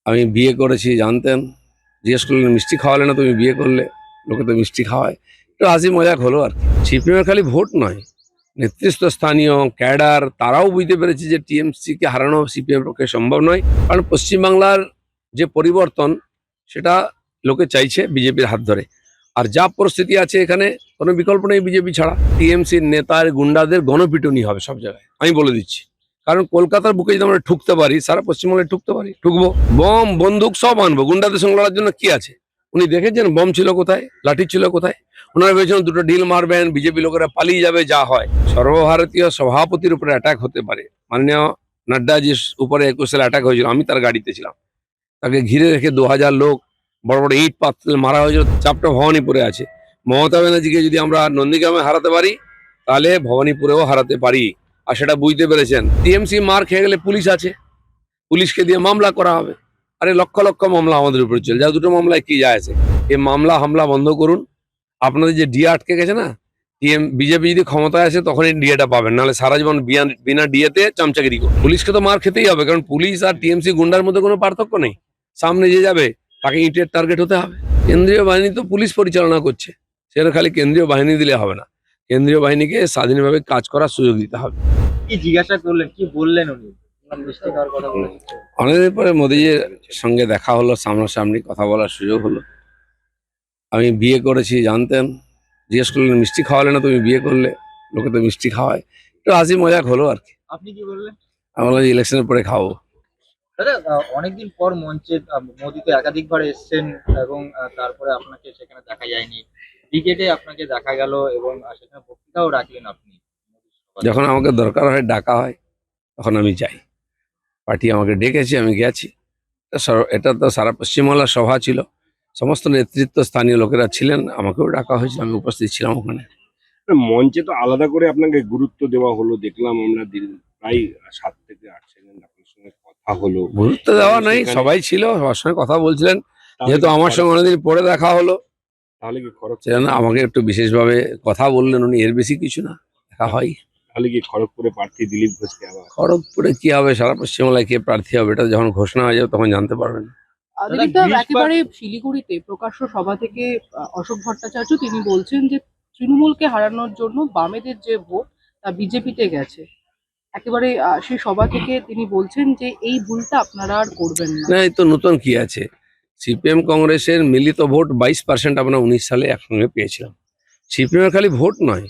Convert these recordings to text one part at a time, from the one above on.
আমি বিয়ে করেছি জানতেন, জিজ্ঞেস করলেন মিষ্টি খাওয়ালে না, তুমি বিয়ে করলে, লোকে তো মিষ্টি খাওয়ায়, একটু হাসি মজাক হলো আর কি। সিপিএমের খালি ভোট নয়, নেতৃত্বস্থানীয় ক্যাডার তারাও বুঝতে পেরেছে যে টিএমসিকে হারানো সিপিএম পক্ষে সম্ভব নয়, কারণ পশ্চিমবাংলার যে পরিবর্তন সেটা লোকে চাইছে বিজেপির হাত ধরে। আর যা পরিস্থিতি আছে এখানে কোনো বিকল্প নেই বিজেপি ছাড়া। টিএমসির নেতার গুন্ডাদের গণপিটুনি হবে সব জায়গায়, আমি বলে দিচ্ছি। কারণ কলকাতার বুকে যদি আমরা ঠুকতে পারি, সারা পশ্চিমবঙ্গে ঠুকতে পারি, ঠুকবো। বম বন্দুক সব আনবো, গুন্ডাদের সঙ্গে লড়ার জন্য কি আছে? উনি দেখেছেন বম ছিল কোথায়, লাঠি ছিল কোথায়? ওনারা ভেবেছেন দুটো ঢিল মারবেন, বিজেপি লোকেরা পালিয়ে যাবে, যা হয়। সর্বভারতীয় সভাপতির উপরে অ্যাটাক হতে পারে। মাননীয় নাড্ডাজির উপরে 21 সালে অ্যাটাক হয়েছিল, আমি তার গাড়িতে ছিলাম। তাকে ঘিরে রেখে 2000 লোক বড় বড় ইট পাথর মারা হয়েছিল, চাপটা ভবানীপুরে আছে। মমতা ব্যানার্জিকে যদি আমরা নন্দীগ্রামে হারাতে পারি, তাহলে ভবানীপুরেও হারাতে পারি, আর সেটা বুঝতে পেরেছেন। টিএমসি মার খেয়ে গেলে পুলিশ আছে, পুলিশকে দিয়ে মামলা করা হবে। আরে লক্ষ লক্ষ মামলা আমাদের উপরে চলে যা, দুটো মামলায় কি যায় আছে? এই মামলা হামলা বন্ধ করুন। আপনাদের যে ডিএ আটকে গেছে না, বিজেপি যদি ক্ষমতায় আসে তখনই ডিএটা পাবেন, নাহলে সারা জীবন বিনা ডিএতে চামচাগিরি করুন। পুলিশকে তো মার খেতেই হবে, কারণ পুলিশ আর টিএমসি গুন্ডার মধ্যে কোনো পার্থক্য নেই। সামনে যে যাবে তাকে ইটের টার্গেট হতে হবে। কেন্দ্রীয় বাহিনী তো পুলিশ পরিচালনা করছে, সেটা খালি কেন্দ্রীয় বাহিনী দিলে হবে না, কেন্দ্রীয় বাহিনীকে স্বাধীনভাবে কাজ করার সুযোগ দিতে হবে। কি জিজ্ঞাসা করলেন, কি বললেন উনি? মিষ্টি খাওয়ার কথা বলেছেন। অনেকদিন পরে মোদিজির সঙ্গে দেখা হলো, সামনাসামনি কথা বলার সুযোগ হলো। আমি বিয়ে করেছি জানতেন, জিজ্ঞেস করলেন মিষ্টি খাওয়ালে না, তুমি বিয়ে করলে, লোকে তো মিষ্টি খাওয়ায়, একটু হাসি মজাক হলো আর কি। আপনি কি বললেন? আমি বললাম ইলেকশনের পরে খাবো। দাদা, অনেকদিন পর মঞ্চে মোদি তো একাধিকবার এসেছেন এবং তারপরে আপনাকে সেখানে দেখা যায়নি। ক্রিকেটে আপনাকে দেখা গেল এবং সেখানে বক্তৃতাও রাখলেন আপনি। যখন আমাকে দরকার হয়, ডাকা হয়, তখন আমি যাই। পার্টি আমাকে ডেকেছে, আমি গেছি। এটা তো সারা পশ্চিমবাংলার সভা ছিল, সমস্ত নেতৃত্ব স্থানীয় লোকেরা ছিলেন, আমাকেও ডাকা হয়েছিল, আমি উপস্থিত ছিলাম ওখানে। মঞ্চে তো আলাদা করে আপনাকে গুরুত্ব দেওয়া হলো, দেখলাম আমরা প্রায় 7 থেকে 8 সেকেন্ড আপনার সঙ্গে কথা হলো। গুরুত্ব দেওয়া নাই, সেখানে- সবাই ছিল, সবার সঙ্গে কথা বলছিলেন। তাহলে যেহেতু কি আমার সঙ্গে অনেকদিন পরে দেখা হলো, তাহলে কি সেজন্য আমাকে একটু বিশেষভাবে কথা বললেন উনি, এর বেশি কিছু না, দেখা হয়। তাহলে কি খড়গপুরে প্রার্থী দিলীপ ঘোষকে আবার? খড়গপুরে কি হবে, সারা পশ্চিমবাংলায় কে প্রার্থী হবে, এটা যখন ঘোষণা হয়ে যাবে তখন জানতে পারবেন। দাদা, দিলীপদা, গ্রীষ্মকাল- একেবারে শিলিগুড়িতে প্রকাশ্য সভা থেকে অশোক ভট্টাচার্য তিনি বলছেন যে তৃণমূলকে হারানোর জন্য বামেদের যে ভোট তা বিজেপিতে গেছে। একেবারে সেই সভা থেকে তিনি বলছেন যে এই ভুলটা আপনারা আর করবেন না। না, এই তো নতুন কি আছে, সিপিএম কংগ্রেসের মিলিত ভোট 22% আমরা 19 সালে একসঙ্গে পেয়েছিলাম। সিপিএমের খালি ভোট নয়,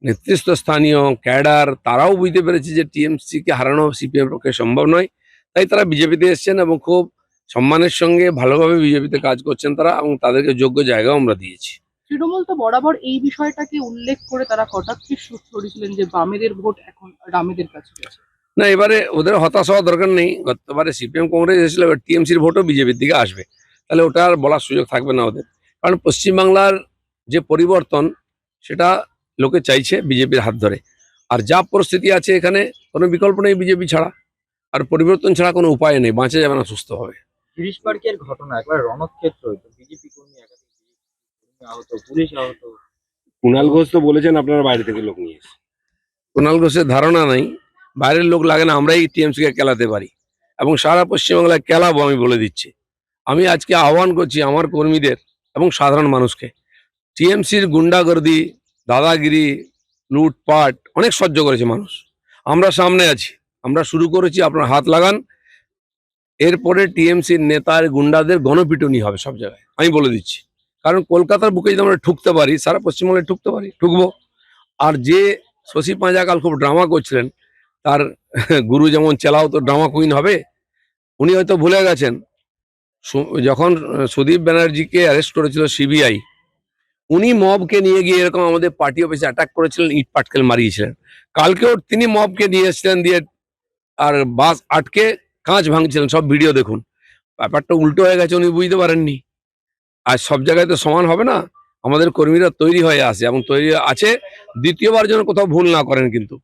নেতৃত্বস্থানীয় ক্যাডার তারাও বুঝতে পেরেছে যে টিএমসিকে হারানো সিপিএম পক্ষে সম্ভব নয়, তাই তারা বিজেপিতে এসেছেন এবং খুব সম্মানের সঙ্গে ভালোভাবে বিজেপিতে কাজ করছেন তারা, এবং তাদেরকে যোগ্য জায়গাও আমরা দিয়েছি। তৃণমূল তো বরাবর এই বিষয়টাকে উল্লেখ করে তারা কটাক্ষের সুর ছড়িয়েছিলেন যে বামেদের ভোট এখন রামেদের কাছে গেছে। না, এবারে ওদের হতাশ হওয়ার দরকার নেই। গতবারে সিপিএম কংগ্রেস এসেছিল, এবার টিএমসির ভোটও বিজেপির দিকে আসবে, তাহলে ওটা আর বলার সুযোগ থাকবে না ওদের। কারণ পশ্চিমবাংলার যে পরিবর্তন সেটা লোকে চাইছে বিজেপির হাত ধরে। আর যা পরিস্থিতি আছে এখানে কোনো বিকল্প নেই বিজেপি ছাড়া, আর পরিবর্তন ছাড়া কোনো উপায় নেই, বাঁচা যাবে না সুস্থভাবে। গিরিশ পার্কের ঘটনা একবার রণক্ষেত্র হইতো, বিজেপি কর্মী একাধিক কর্মী আহত, পুলিশ আহত। কুণাল ঘোষ তো বলেছেন আপনারা বাইরে থেকে লোক নিয়ে এসেছেন। কুণাল ঘোষের ধারণা নাই, বাইরের লোক লাগে না, আমরাই টিএমসিকে খেলাতে পারি এবং সারা পশ্চিমবাংলায় খেলাবো, আমি বলে দিচ্ছি। আমি আজকে আহ্বান করছি আমার কর্মীদের এবং সাধারণ মানুষকে, টিএমসির গুন্ডাগর্দি, দাদাগিরি, লুটপাট অনেক সহ্য করেছে মানুষ, আমরা সামনে আছি, আমরা শুরু করেছি, আপনার হাত লাগান। এরপরে টিএমসির নেতার গুন্ডাদের গণপিটুনি হবে সব জায়গায়, আমি বলে দিচ্ছি। কারণ কলকাতার বুকে যদি আমরা ঠুকতে পারি, সারা পশ্চিমবাংলায় ঠুকতে পারি, ঠুকবো। আর যে শশী পাঁজাকাল খুব ড্রামা করছিলেন, তার গুরু যেমন চেলাও তো ড্রামা কুইন হবে, উনি হয়তো ভুলে গেছেন যখন সুদীপ ব্যানার্জিকে অ্যারেস্ট করেছিল সিবিআই, উনি মবকে নিয়ে গিয়ে এরকম আমাদের পার্টি অফিসে অ্যাটাক করেছিলেন, ইট পাটকেল মারিয়েছিলেন। কালকেও তিনি মবকে নিয়ে এসেছিলেন, দিয়ে আর বাস আটকে কাঁচ ভাঙছিলেন, সব ভিডিও দেখুন। ব্যাপারটা উল্টো হয়ে গেছে, উনি বুঝতে পারেননি। আর সব জায়গায় তো সমান হবে না, আমাদের কর্মীরা তৈরি হয়ে আসে এবং তৈরি আছে, দ্বিতীয়বার যেন কোথাও ভুল না করেন। কিন্তু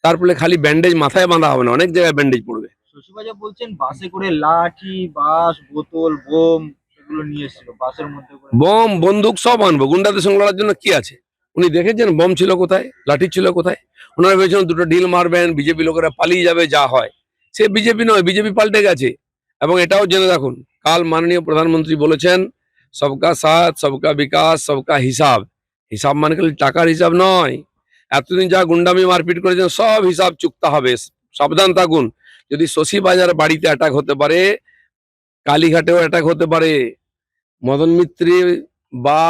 তারপরে খালি ব্যান্ডেজ মাথায় বাঁধা হবে না, অনেক জায়গায় ব্যান্ডেজ পড়বে। শশীবাজা বলছেন বাসে করে লাঠি, বাঁশ, বোতল, বোম এগুলো নিয়ে এসেছিল বাসের মধ্যে করে। বম বন্দুক সব আনবো, গুন্ডাদের সঙ্গে লড়ার জন্য কি আছে? উনি দেখেছেন বম ছিল কোথায়, লাঠি ছিল কোথায়? ওনারা ভেবেছেন দুটো ঢিল মারবেন, বিজেপি লোকেরা পালিয়ে যাবে, যা হয়। সে বিজেপি নয়, বিজেপি পাল্টে গেছে। এবং এটাও জেনে রাখুন, কাল মাননীয় প্রধানমন্ত্রী বলেছেন সবকা সাথ সবকা বিকাশ সবকা হিসাব। হিসাব মানে খালি টাকার হিসাব নয়, এতদিন যা গুন্ডামি মারপিট করেছেন সব হিসাব চুকতে হবে। সাবধান থাকুন, যদি শশী বাজার বাড়িতে অ্যাটাক হতে পারে, কালীঘাটেও অ্যাটাক হতে পারে, মদন মিত্রি বা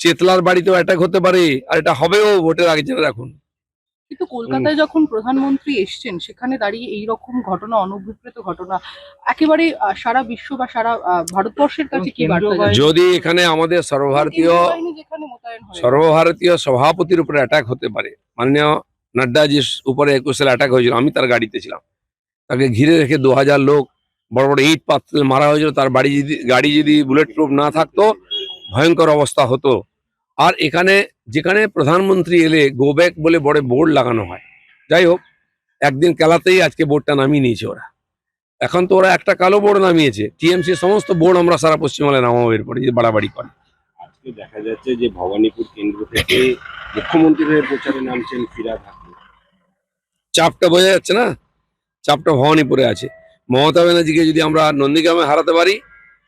চেতলার বাড়িতেও অ্যাটাক হতে পারে, আর এটা হবেও ভোটের আগে জেনে রাখুন। কিন্তু কলকাতায় যখন প্রধানমন্ত্রী এসছেন সেখানে দাঁড়িয়ে এই রকম ঘটনা, অনভিপ্রেত ঘটনা একেবারে সারা বিশ্ব বা সারা ভারতবর্ষের কাছে কি বার্তা যাচ্ছে? যদি এখানে আমাদের সর্বভারতীয় কেন্দ্রীয় বাহিনী যেখানে মোতায়েন হয়ে গেছে। সর্বভারতীয় সভাপতির উপরে অ্যাটাক হতে পারে, মাননীয় নাড্ডাজির উপরে 21 সালে অ্যাটাক হয়েছিল, আমি তার গাড়িতে ছিলাম, তাকে ঘিরে রেখে 2000 লোক বড় বড় ইট পাথর মারা হয়েছিল, তার গাড়ি যদি বুলেট প্রুফ না থাকতো ভয়ঙ্কর অবস্থা হতো। আর এখানে যেখানে প্রধানমন্ত্রী এলে গো ব্যাক বলে বড় বোর্ড লাগানো হয়, যাই হোক একদিন খেলাতেই আজকে বোর্ডটা নামিয়ে নিয়েছে ওরা। এখন তো ওরা একটা কালো বোর্ড নামিয়েছে, টিএমসি সমস্ত বোর্ড আমরা সারা পশ্চিমবাংলায় নামাবো এরপরে যে বাড়াবাড়ি করে। আজকে দেখা যাচ্ছে যে ভবানীপুর কেন্দ্র থেকে মুখ্যমন্ত্রী হয়ে প্রচারে নামছেন ফিরহাদ হাকিম। চাপটা বোঝা যাচ্ছে না, চাপটা ভবানীপুরে আছে। মমতা ব্যানার্জিকে যদি আমরা নন্দীগ্রামে হারাতে পারি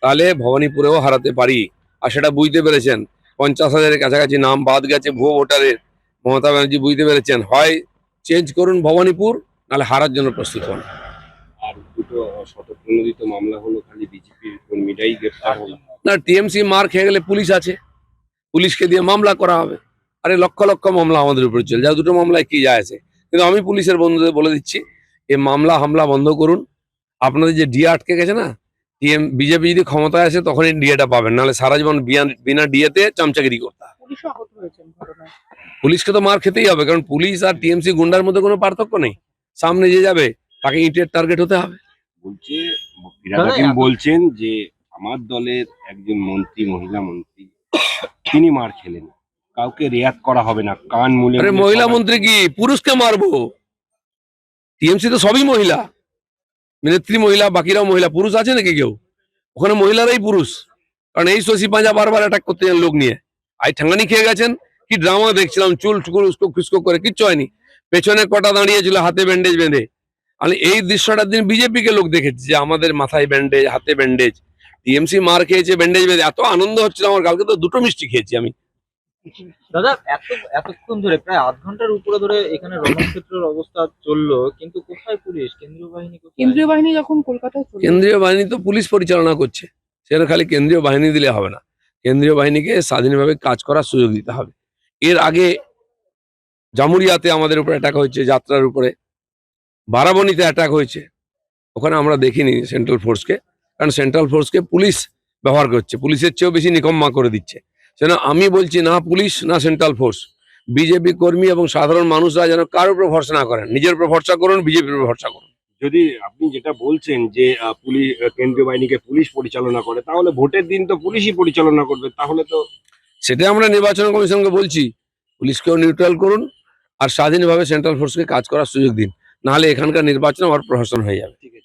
তাহলে ভবানীপুরেও হারাতে পারি, আর সেটা বুঝতে পেরেছেন। 50,000-এর কাছাকাছি নাম বাদ গেছে ভুয়ো ভোটারের, মমতা ব্যানার্জি বুঝতে পেরেছেন। হয় চেঞ্জ করুন ভবানীপুর, নাহলে হারার জন্য প্রস্তুত হন। আর দুটো শতপ্রণোদিত মামলা হলো, খালি বিজেপির কর্মীরাই গ্রেপ্তার হলো। না, টিএমসি মার খেয়ে গেলে পুলিশ আছে, পুলিশকে দিয়ে মামলা করা হবে। আরে লক্ষ লক্ষ মামলা আমাদের উপরে চলে, যা দুটো মামলায় কি যায় আছে। কিন্তু আমি পুলিশের বন্ধুদের বলে দিচ্ছি, এই মামলা হামলা বন্ধ করুন। আপনাদের যে ডিএ আটকে গেছে না, বিজেপি যদি ক্ষমতায় আসে তখনই ডিএটা পাবেন, নাহলে সারা জীবন বিনা ডিএতে চামচাগিরি করতে হবে। পুলিশও আহত হয়েছেন ঘটনায়। পুলিশকে তো মার খেতেই হবে, কারণ পুলিশ আর টিএমসি গুন্ডার মধ্যে কোনো পার্থক্য নেই। সামনে যে যাবে তাকে ইটের টার্গেট হতে হবে। বলছে ফিরহাদ হাকিম বলছেন যে আমার দলের একজন মন্ত্রী, মহিলা মন্ত্রী, তিনি মার খেলেন, কাউকে রেয়াত করা হবে না, কান মুলে আরে মুলে মহিলা সবাই- মন্ত্রী কি পুরুষকে মারবো? টিএমসি তো সবই মহিলা, নেত্রী মহিলা, বাকিরাও মহিলা, পুরুষ আছে নাকি কেউ? ওখানে মহিলারাই পুরুষ। কারণ এই শশী পাঁজা বারবার অ্যাটাক করতে যান লোক নিয়ে, আই ঠাঙ্গানি খেয়ে গেছেন। কি ড্রামা দেখছিলাম, চুল টুকুর উস্কো খুস্কো করে, কিচ্ছু হয়নি। পেছনে কটা দাঁড়িয়েছিল হাতে ব্যান্ডেজ বেঁধে। আমি এই দৃশ্যটার দিন বিজেপি কে লোক দেখেছি যে আমাদের মাথায় ব্যান্ডেজ, হাতে ব্যান্ডেজ। টিএমসি মার খেয়েছে ব্যান্ডেজ বেঁধে, এত আনন্দ হচ্ছিল আমার। কালকে তো 2টো মিষ্টি খেয়েছি আমি। দাদা এতক্ষণ ধরে প্রায় আধ ঘন্টার উপরে ধরে এখানে রণক্ষেত্রের অবস্থা চললো, কিন্তু কোথায় পুলিশ, কেন্দ্রীয় বাহিনী কোথায়? কেন্দ্রীয় বাহিনী যখন কলকাতায় চলে কেন্দ্রীয় বাহিনী তো পুলিশ পরিচালনা করছে, সেটা খালি কেন্দ্রীয় বাহিনী দিলে হবে না। কেন্দ্রীয় বাহিনীকে স্বাধীনভাবে কাজ করার সুযোগ দিতে হবে। এর আগে জামুরিয়াতে আমাদের উপর অ্যাটাক হয়েছে, যাত্রার উপরে, বারাবণীতে অ্যাটাক হয়েছে। ওখানে আমরা দেখিনি সেন্ট্রাল ফোর্সকে, কারণ সেন্ট্রাল ফোর্সকে পুলিশ ব্যবহার করছে, পুলিশের চেয়েও বেশি নিকম্মা করে দিচ্ছে। সেন আমি বলছি, না পুলিশ না সেন্ট্রাল ফোর্স, বিজেপি কর্মী এবং সাধারণ মানুষরা যেন কারোর উপর ভরসা না করেন, নিজের উপর ভরসা করুন, বিজেপির উপর ভরসা করুন। যদি আপনি যেটা বলছেন যে পুলিশ, কেন্দ্রীয় বাহিনীকে পুলিশ পরিচালনা করে, তাহলে ভোটের দিন তো পুলিশই পরিচালনা করবে, তাহলে তো সেটা আমরা নির্বাচন কমিশনকে বলছি, পুলিশকেও নিউট্রাল করুন আর স্বাধীনভাবে সেন্ট্রাল ফোর্সকে কাজ করার সুযোগ দিন, নাহলে এখানকার নির্বাচন আবার প্রহসন হয়ে যাবে।